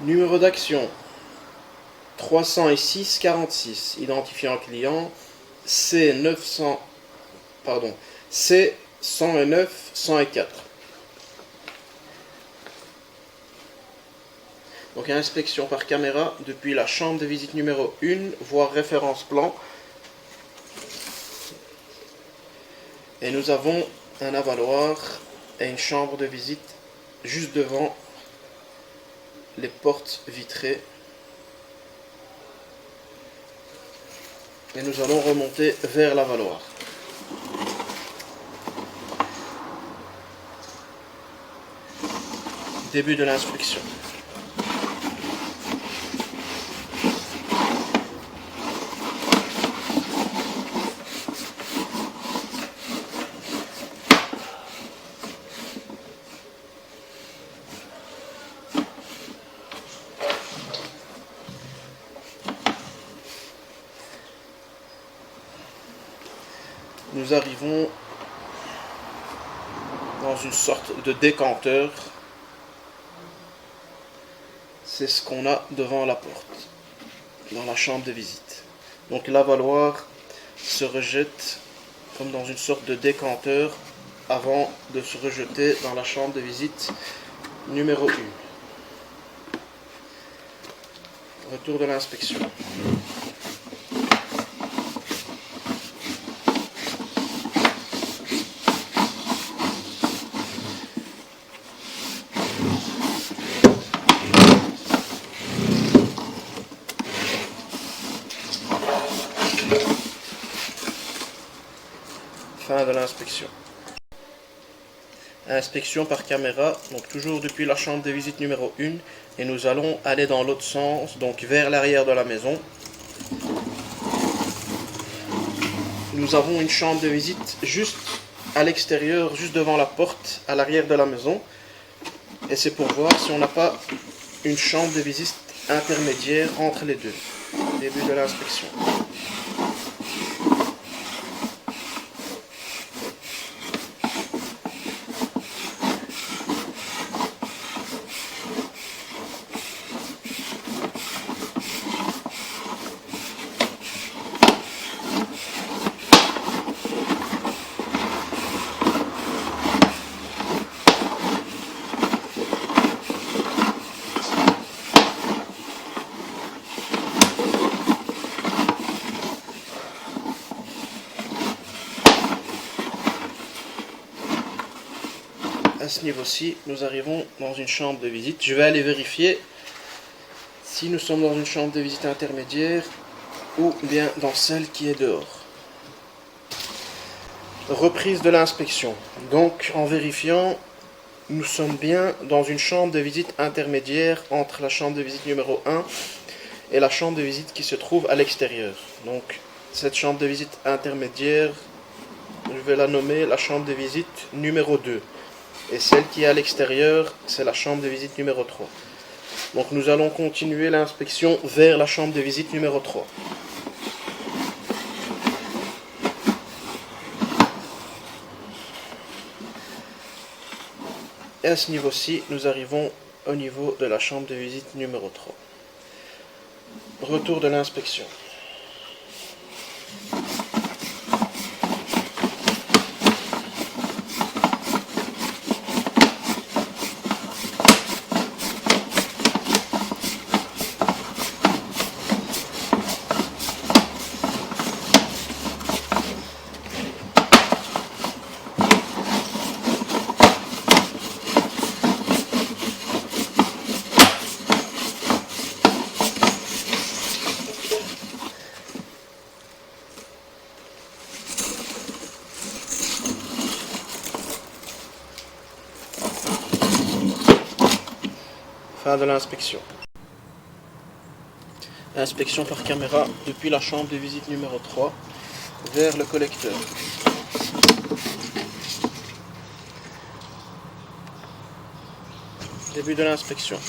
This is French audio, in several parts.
Numéro d'action 306 46. Identifiant client C900, pardon, C109 104. Donc inspection par caméra depuis la chambre de visite numéro 1, voire référence plan. Et nous avons un avaloir et une chambre de visite juste devant les portes vitrées. Et nous allons remonter vers l'avaloir. Début de l'inspection. Nous arrivons dans une sorte de décanteur. C'est ce qu'on a devant la porte, dans la chambre de visite. Donc l'avaloir se rejette comme dans une sorte de décanteur avant de se rejeter dans la chambre de visite numéro 1. Retour de l'inspection. Fin de l'inspection. Inspection par caméra, donc toujours depuis la chambre de visite numéro 1, et nous allons aller dans l'autre sens, donc vers l'arrière de la maison. Nous avons une chambre de visite juste à l'extérieur, juste devant la porte, à l'arrière de la maison, et c'est pour voir si on n'a pas une chambre de visite intermédiaire entre les deux. Début de l'inspection. À ce niveau-ci, nous arrivons dans une chambre de visite. Je vais aller vérifier si nous sommes dans une chambre de visite intermédiaire ou bien dans celle qui est dehors. Reprise de l'inspection. Donc, en vérifiant, nous sommes bien dans une chambre de visite intermédiaire entre la chambre de visite numéro 1 et la chambre de visite qui se trouve à l'extérieur. Donc, cette chambre de visite intermédiaire, je vais la nommer la chambre de visite numéro 2. Et celle qui est à l'extérieur, c'est la chambre de visite numéro 3. Donc nous allons continuer l'inspection vers la chambre de visite numéro 3. Et à ce niveau-ci, nous arrivons au niveau de la chambre de visite numéro 3. Retour de l'inspection. Fin de l'inspection. Inspection par caméra depuis la chambre de visite numéro 3 vers le collecteur. Début de l'inspection.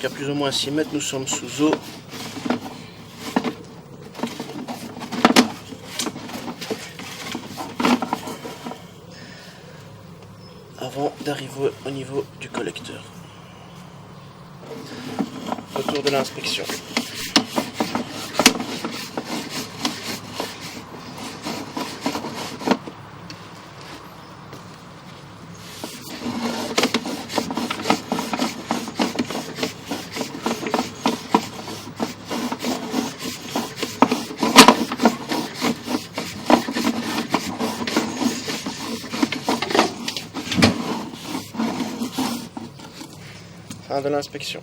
à plus ou moins 6 mètres, nous sommes sous eau. Avant d'arriver au niveau du collecteur. Autour de l'inspection. Fin de l'inspection.